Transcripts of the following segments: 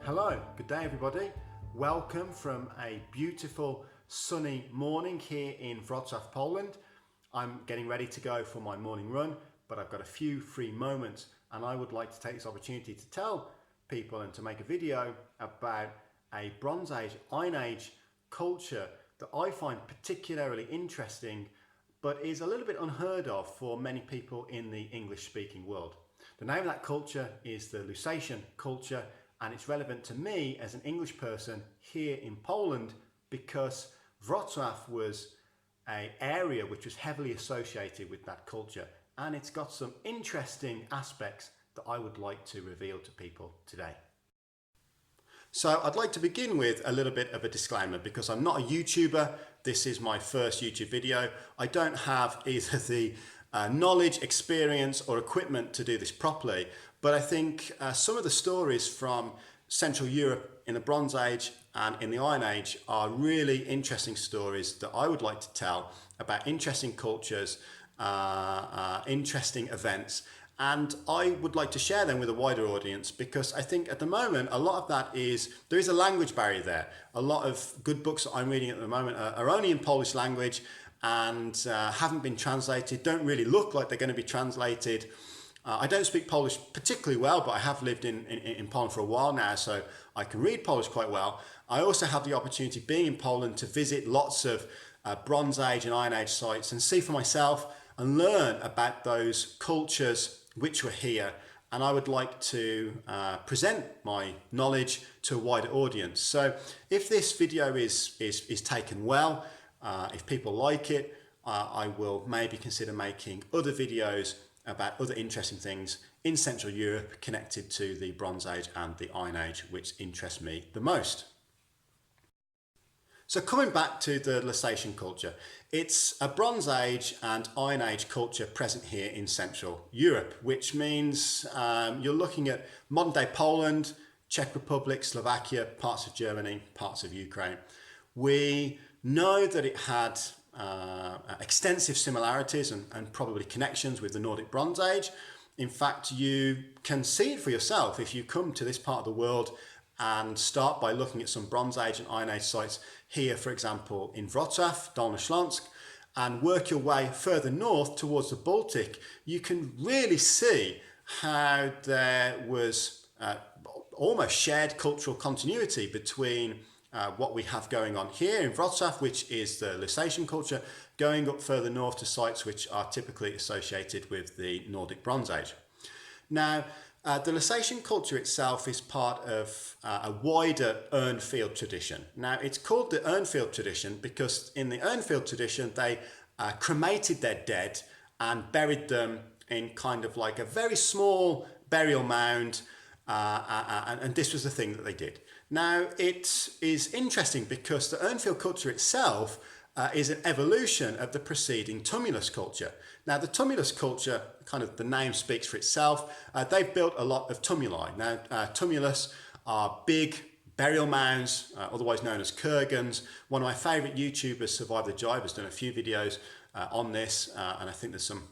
Hello, good day everybody. Welcome from a beautiful sunny morning here in Wrocław, Poland. I'm getting ready to go for my morning run, but I've got a few free moments and I would like to take this opportunity to tell people and to make a video about a Bronze Age, Iron Age culture that I find particularly interesting, but is a little bit unheard of for many people in the English-speaking world. The name of that culture is the Lusatian culture, and it's relevant to me as an English person here in Poland because Wrocław was an area which was heavily associated with that culture, and it's got some interesting aspects that I would like to reveal to people today. So I'd like to begin with a little bit of a disclaimer because I'm not a YouTuber. This is my first YouTube video. I don't have either the knowledge, experience or equipment to do this properly, but I think some of the stories from Central Europe in the Bronze Age and in the Iron Age are really interesting stories that I would like to tell about interesting cultures, interesting events, and I would like to share them with a wider audience because I think at the moment a lot of that there is a language barrier there. A lot of good books that I'm reading at the moment are only in Polish language and haven't been translated, don't really look like they're going to be translated. I don't speak Polish particularly well, but I have lived in Poland for a while now, so I can read Polish quite well. I also have the opportunity, being in Poland, to visit lots of Bronze Age and Iron Age sites and see for myself and learn about those cultures which were here. And I would like to present my knowledge to a wider audience. So if this video is taken well, if people like it, I will maybe consider making other videos about other interesting things in Central Europe connected to the Bronze Age and the Iron Age, which interest me the most. So coming back to the Lusatian culture, it's a Bronze Age and Iron Age culture present here in Central Europe, which means you're looking at modern day Poland, Czech Republic, Slovakia, parts of Germany, parts of Ukraine. We know that it had extensive similarities and probably connections with the Nordic Bronze Age. In fact, you can see it for yourself if you come to this part of the world and start by looking at some Bronze Age and Iron Age sites here, for example, in Wrocław, Dolny Śląsk, and work your way further north towards the Baltic. You can really see how there was almost shared cultural continuity between what we have going on here in Wrocław, which is the Lusatian culture, going up further north to sites which are typically associated with the Nordic Bronze Age. Now, the Lusatian culture itself is part of a wider Urnfield tradition. Now, it's called the Urnfield tradition because in the Urnfield tradition, they cremated their dead and buried them in kind of like a very small burial mound, and this was the thing that they did. Now, it is interesting because the Urnfield culture itself is an evolution of the preceding Tumulus culture. Now, the Tumulus culture, kind of the name speaks for itself. They've built a lot of tumuli. Now, tumulus are big burial mounds, otherwise known as kurgans. One of my favourite YouTubers, Survive the Jive, has done a few videos on this, and I think there's some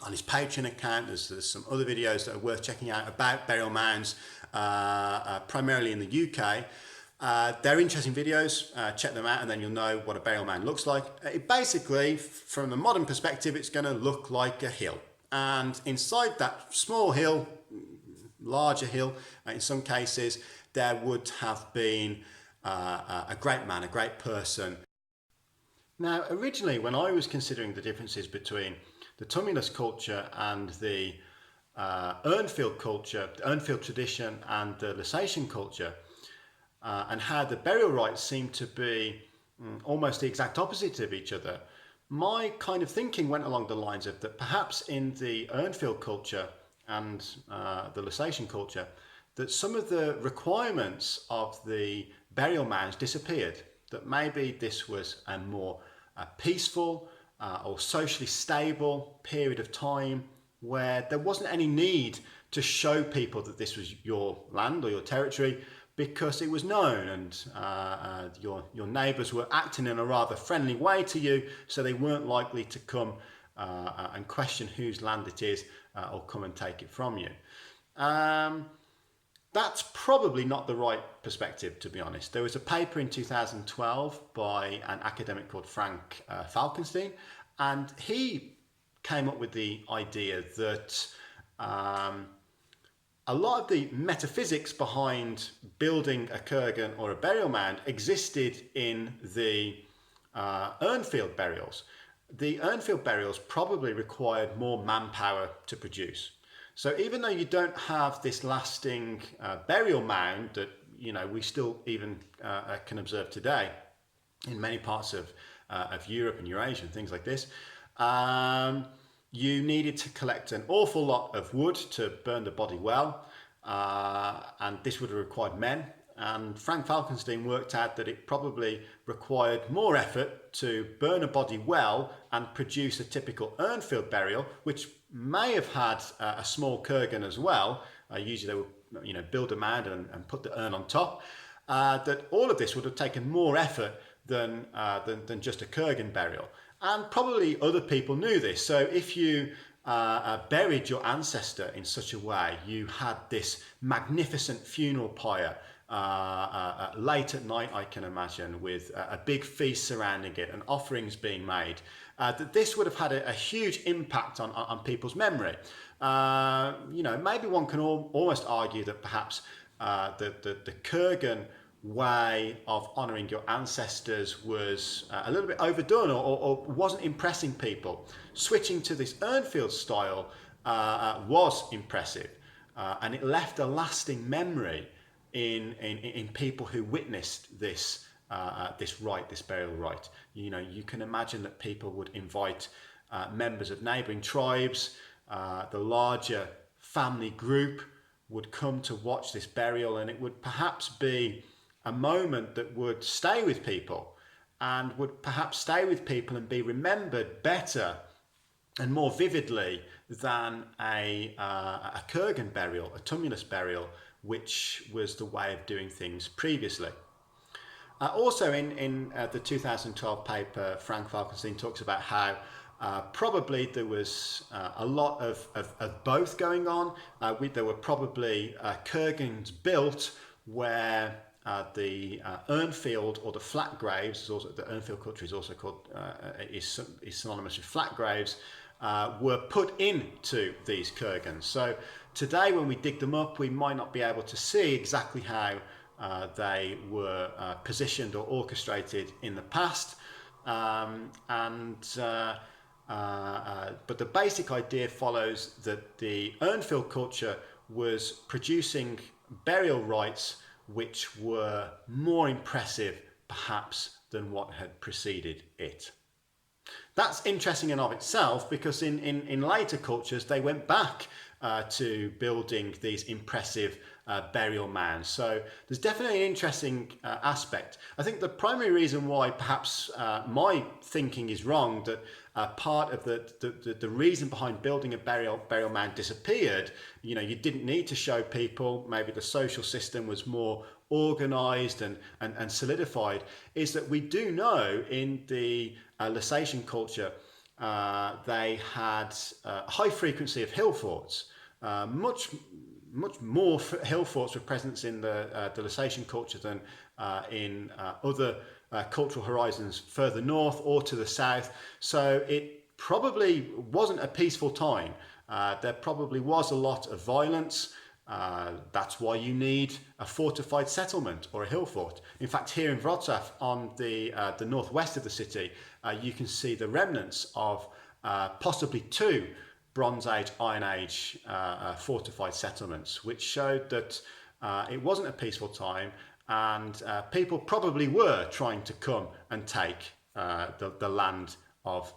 on his Patreon account. There's some other videos that are worth checking out about burial mounds, primarily in the UK. They're interesting videos, check them out and then you'll know what a burial mound looks like. Basically, from the modern perspective, it's going to look like a hill. And inside that small hill, larger hill, in some cases, there would have been a great man, a great person. Now, originally, when I was considering the differences between the Tumulus culture and the Urnfield culture, the Urnfield tradition and the Lusatian culture, and how the burial rites seem to be almost the exact opposite of each other, my kind of thinking went along the lines of that perhaps in the Urnfield culture and the Lusatian culture, that some of the requirements of the burial mounds disappeared, that maybe this was a more peaceful or socially stable period of time where there wasn't any need to show people that this was your land or your territory, because it was known and your neighbours were acting in a rather friendly way to you, so they weren't likely to come and question whose land it is or come and take it from you. That's probably not the right perspective, to be honest. There was a paper in 2012 by an academic called Frank Falkenstein, and he came up with the idea that a lot of the metaphysics behind building a kurgan or a burial mound existed in the Urnfield burials. The Urnfield burials probably required more manpower to produce. So even though you don't have this lasting burial mound that we still even can observe today in many parts of Europe and Eurasia and things like this, you needed to collect an awful lot of wood to burn the body well, and this would have required men. And Frank Falkenstein worked out that it probably required more effort to burn a body well and produce a typical Urnfield burial, which may have had a small kurgan as well. Usually they would build a mound and put the urn on top. That all of this would have taken more effort than just a kurgan burial. And probably other people knew this. So if you buried your ancestor in such a way, you had this magnificent funeral pyre late at night, I can imagine, with a big feast surrounding it and offerings being made, that this would have had a huge impact on people's memory. Maybe one can almost argue that perhaps the kurgan way of honouring your ancestors was a little bit overdone or wasn't impressing people. Switching to this Urnfield style was impressive, and it left a lasting memory in people who witnessed this rite, this burial rite. You can imagine that people would invite members of neighbouring tribes. The larger family group would come to watch this burial, and it would perhaps be a moment that would stay with people and be remembered better and more vividly than a kurgan burial, a tumulus burial, which was the way of doing things previously. Also in the 2012 paper, Frank Falkenstein talks about how probably there was a lot of both going on. There were probably kurgans built where the Urnfield or the flat graves, the Urnfield culture is also called, is synonymous with flat graves, were put into these kurgans. So today when we dig them up, we might not be able to see exactly how they were positioned or orchestrated in the past. But the basic idea follows that the Urnfield culture was producing burial rites which were more impressive perhaps than what had preceded it. That's interesting in of itself, because in later cultures they went back to building these impressive burial mounds. So there's definitely an interesting aspect. I think the primary reason why perhaps my thinking is wrong, that part of the reason behind building a burial mound disappeared, you didn't need to show people, maybe the social system was more organized and solidified, is that we do know in the Lusatian culture they had a high frequency of hill forts. Much more hill forts were present in the Lusatian culture than in other cultural horizons further north or to the south. So it probably wasn't a peaceful time. There probably was a lot of violence. That's why you need a fortified settlement or a hill fort. In fact, here in Wrocław, on the northwest of the city, you can see the remnants of possibly two Bronze Age, Iron Age fortified settlements, which showed that it wasn't a peaceful time, and people probably were trying to come and take the land of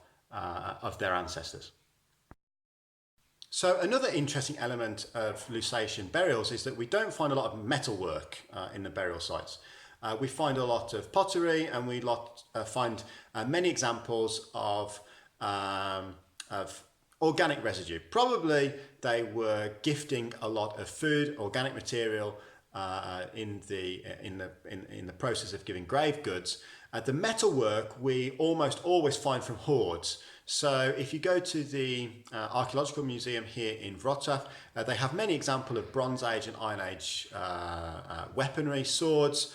their ancestors. So another interesting element of Lusatian burials is that we don't find a lot of metalwork in the burial sites. We find a lot of pottery, and we find many examples of organic residue. Probably they were gifting a lot of food, organic material, in the process of giving grave goods, The metalwork we almost always find from hoards. So if you go to the Archaeological Museum here in Wrocław, they have many examples of Bronze Age and Iron Age weaponry, swords,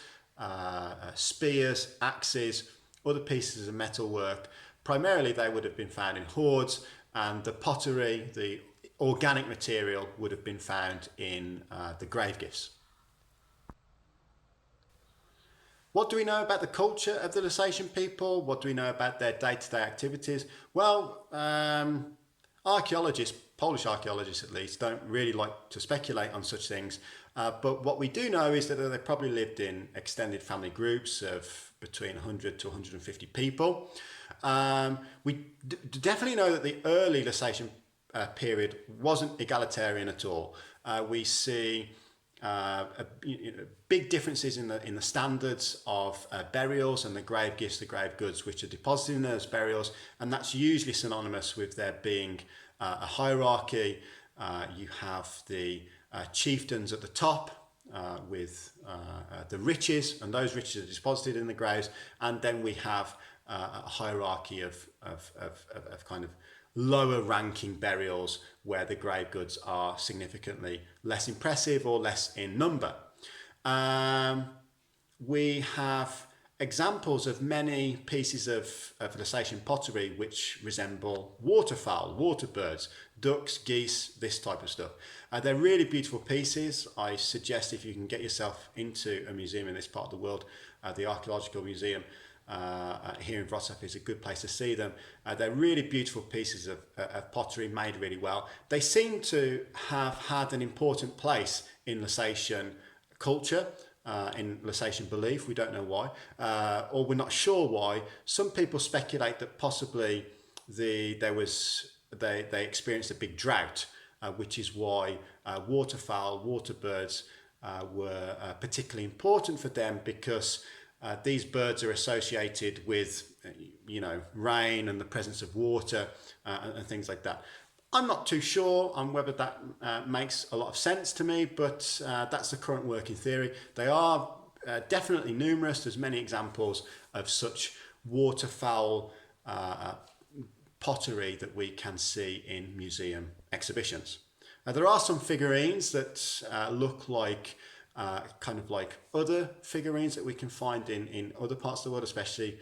spears, axes, other pieces of metalwork. Primarily they would have been found in hoards, and the pottery, the organic material, would have been found in the grave gifts. What do we know about the culture of the Lusatian people? What do we know about their day-to-day activities? Well, archaeologists, Polish archaeologists at least, don't really like to speculate on such things. But what we do know is that they probably lived in extended family groups of between 100 to 150 people. We definitely know that the early Lusatian period wasn't egalitarian at all. We see big differences in the standards of burials and the grave gifts, the grave goods which are deposited in those burials, and that's usually synonymous with there being a hierarchy. You have the chieftains at the top with the riches, and those riches are deposited in the graves, and then we have a hierarchy of kind of lower ranking burials where the grave goods are significantly less impressive or less in number. We have examples of many pieces of Lusatian pottery which resemble waterfowl, water birds, ducks, geese, this type of stuff. They're really beautiful pieces. I suggest if you can get yourself into a museum in this part of the world, the Archaeological Museum here in Wrocław is a good place to see them. They're really beautiful pieces of pottery made really well. They seem to have had an important place in Lusatian culture, in Lusatian belief. We don't know why, or we're not sure why. Some people speculate that possibly they experienced a big drought, which is why waterfowl, water birds were particularly important for them, because these birds are associated with, rain and the presence of water and things like that. I'm not too sure on whether that makes a lot of sense to me, but that's the current working theory. They are definitely numerous. There's many examples of such waterfowl pottery that we can see in museum exhibitions. There are some figurines that look like kind of like other figurines that we can find in other parts of the world, especially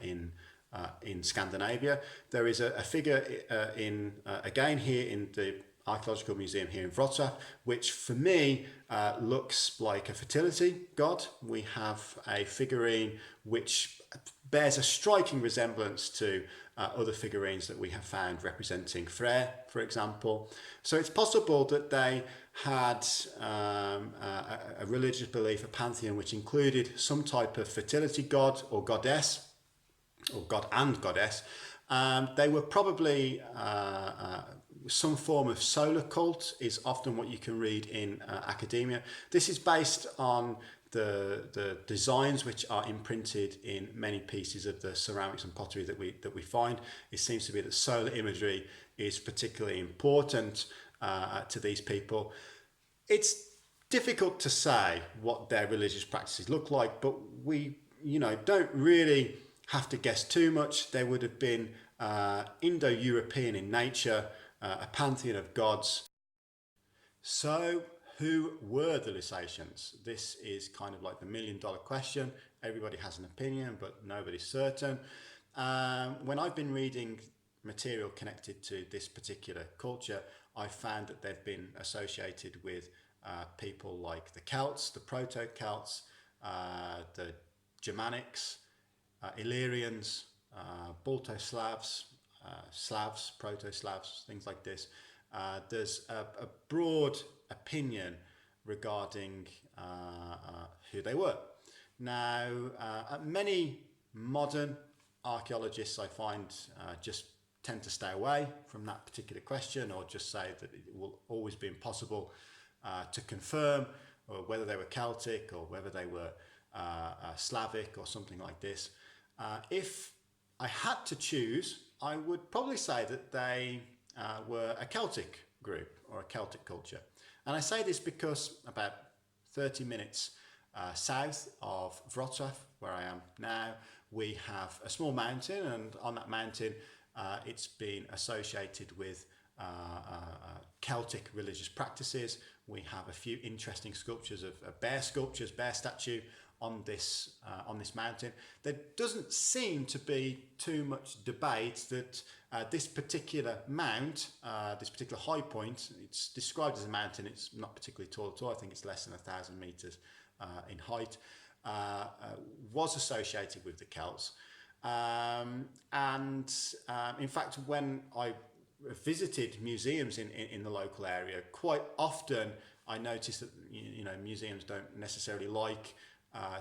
in Scandinavia. There is a figure again here in the Archaeological Museum here in Wrocław, which for me looks like a fertility god. We have a figurine which bears a striking resemblance to other figurines that we have found representing Freyr, for example. So it's possible that they had a religious belief, a pantheon, which included some type of fertility god or goddess, or god and goddess. They were probably some form of solar cult is often what you can read in academia. This is based on the designs which are imprinted in many pieces of the ceramics and pottery that we find. It seems to be that solar imagery is particularly important to these people. It's difficult to say what their religious practices look like, but we don't really have to guess too much. They would have been Indo-European in nature, a pantheon of gods. So who were the Lusatians? This is kind of like the million-dollar question. Everybody has an opinion, but nobody's certain. When I've been reading material connected to this particular culture, I found that they've been associated with people like the Celts, the Proto-Celts, the Germanics, Illyrians, Balto-Slavs, Slavs, Proto-Slavs, things like this. There's a broad opinion regarding who they were. Now, many modern archaeologists, I find, just tend to stay away from that particular question, or just say that it will always be impossible to confirm whether they were Celtic or whether they were Slavic or something like this. If I had to choose, I would probably say that they were a Celtic group or a Celtic culture. And I say this because about 30 minutes south of Wrocław, where I am now, we have a small mountain, and on that mountain it's been associated with Celtic religious practices. We have a few interesting sculptures of bear sculptures, bear statue on this mountain. There doesn't seem to be too much debate that this particular mount, this particular high point, it's described as a mountain. It's not particularly tall at all. I think it's less than 1,000 meters in height. Was associated with the Celts, and in fact, when I visited museums in the local area, quite often I noticed that museums don't necessarily like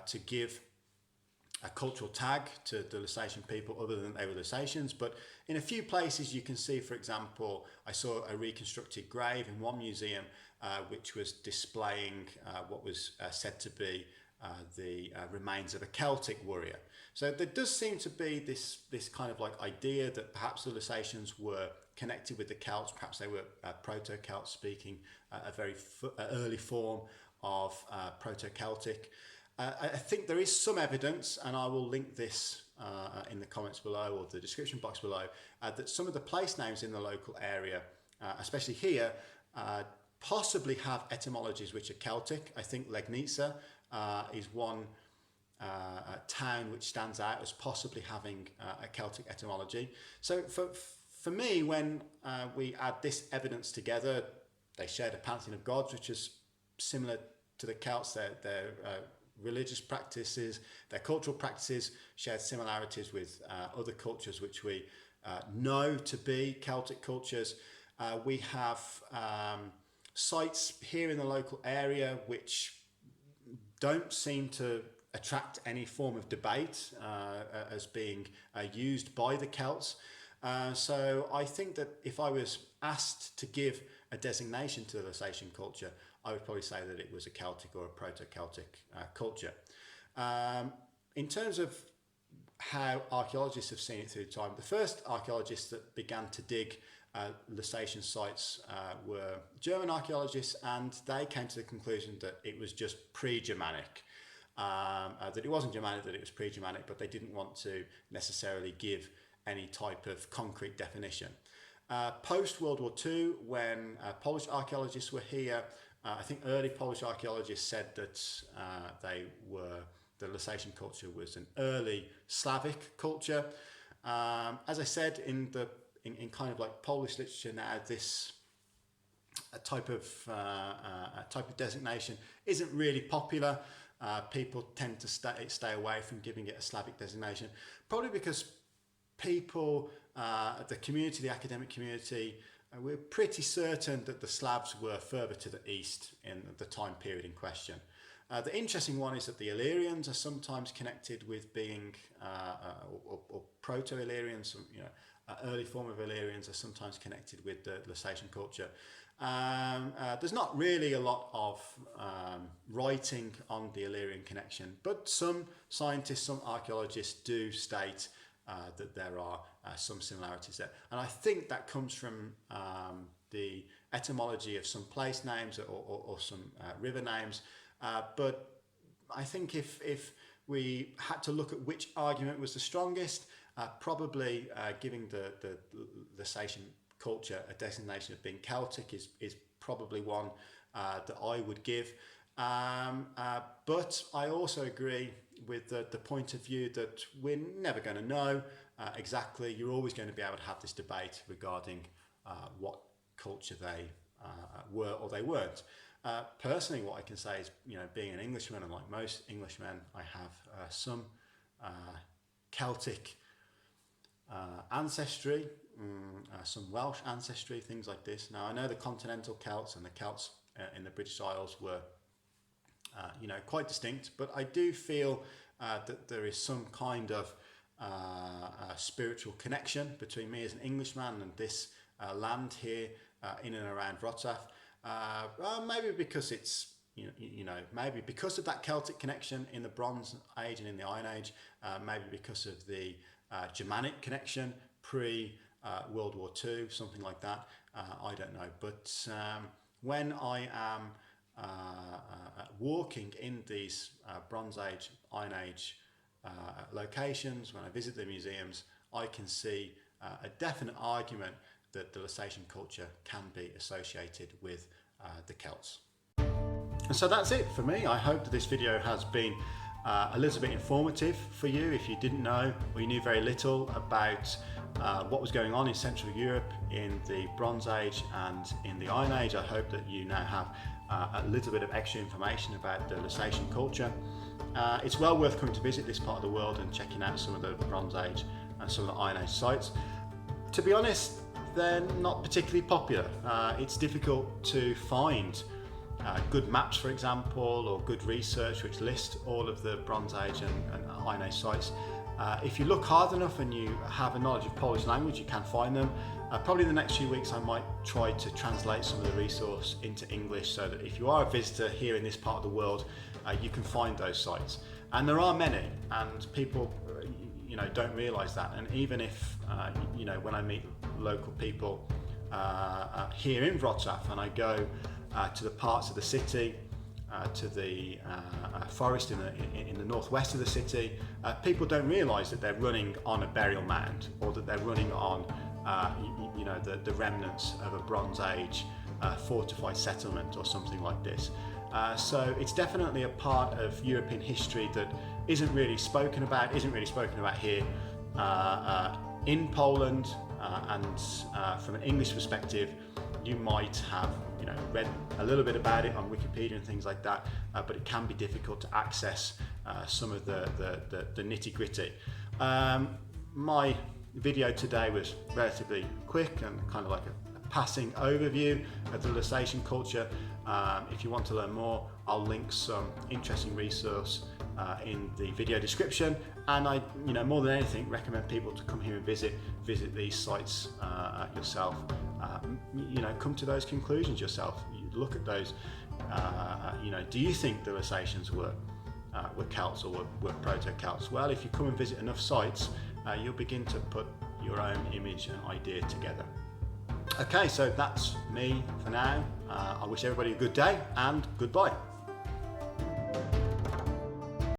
to give a cultural tag to the Lusatian people other than they were Lusatians. But in a few places you can see, for example, I saw a reconstructed grave in one museum which was displaying what was said to be the remains of a Celtic warrior. So there does seem to be this kind of like idea that perhaps the Lusatians were connected with the Celts, perhaps they were Proto-Celts speaking a very early form of Proto-Celtic. I think there is some evidence, and I will link this in the comments below or the description box below, that some of the place names in the local area, especially here, possibly have etymologies which are Celtic. I think Legnica is one town which stands out as possibly having a Celtic etymology. So for me, when we add this evidence together, they shared a pantheon of gods, which is similar to the Celts. Their religious practices, their cultural practices shared similarities with other cultures which we know to be Celtic cultures. We have sites here in the local area which don't seem to attract any form of debate as being used by the Celts. So I think that if I was asked to give a designation to the Lusatian culture, I would probably say that it was a Celtic or a Proto-Celtic culture. In terms of how archaeologists have seen it through time, the first archaeologists that began to dig Lusatian sites were German archaeologists, and they came to the conclusion that it was just pre-Germanic. That it wasn't Germanic, that it was pre-Germanic, but they didn't want to necessarily give any type of concrete definition. Post-World War II, when Polish archaeologists were here, I think early Polish archaeologists said that the Lusatian culture was an early Slavic culture. As I said, in kind of like Polish literature now, this type of designation isn't really popular. People tend to stay away from giving it a Slavic designation, probably because people, the community, the academic community, we're pretty certain that the Slavs were further to the east in the time period in question. The interesting one is that the Illyrians are sometimes connected with being, or Proto-Illyrians, early form of Illyrians are sometimes connected with the Lusatian culture. There's not really a lot of writing on the Illyrian connection, but some scientists, some archaeologists do state that there are some similarities there. And I think that comes from the etymology of some place names or some river names. But I think if we had to look at which argument was the strongest, probably giving the Lusatian culture a designation of being Celtic is probably one that I would give. But I also agree with the point of view that we're never going to know exactly. You're always going to be able to have this debate regarding what culture they were or they weren't. Personally, what I can say is, being an Englishman, and like most Englishmen, I have some Celtic ancestry, some Welsh ancestry, things like this. Now, I know the continental Celts and the Celts in the British Isles were quite distinct, but I do feel that there is some kind of spiritual connection between me as an Englishman and this land here in and around Wrocław. Maybe because it's maybe because of that Celtic connection in the Bronze Age and in the Iron Age, maybe because of the Germanic connection pre World War II, something like that. I don't know, but when I am walking in these Bronze Age, Iron Age locations, when I visit the museums, I can see a definite argument that the Lusatian culture can be associated with the Celts. And so that's it for me. I hope that this video has been a little bit informative for you if you didn't know or you knew very little about what was going on in Central Europe in the Bronze Age and in the Iron Age. I hope that you now have a little bit of extra information about the Lusatian culture. It's well worth coming to visit this part of the world and checking out some of the Bronze Age and some of the Iron Age sites. To be honest, they're not particularly popular. It's difficult to find good maps, for example, or good research which list all of the Bronze Age and Iron Age sites. If you look hard enough and you have a knowledge of Polish language, you can find them. Probably in the next few weeks I might try to translate some of the resource into English so that if you are a visitor here in this part of the world, you can find those sites. And there are many, and people don't realise that. And even if, when I meet local people here in Wrocław and I go to the parts of the city, to the forest in the northwest of the city, people don't realise that they're running on a burial mound or that they're running on the remnants of a Bronze Age fortified settlement or something like this. So it's definitely a part of European history that isn't really spoken about here in Poland, and from an English perspective, you might have read a little bit about it on Wikipedia and things like that, but it can be difficult to access some of the nitty-gritty. My video today was relatively quick and kind of like a passing overview of the Lusatian culture. If you want to learn more, I'll link some interesting resource in the video description, and I more than anything recommend people to come here and visit these sites yourself. Come to those conclusions yourself. You look at those. Do you think the Lusatians were Celts or were proto-Celts? Well, if you come and visit enough sites, you'll begin to put your own image and idea together. Okay, so that's me for now. I wish everybody a good day and goodbye.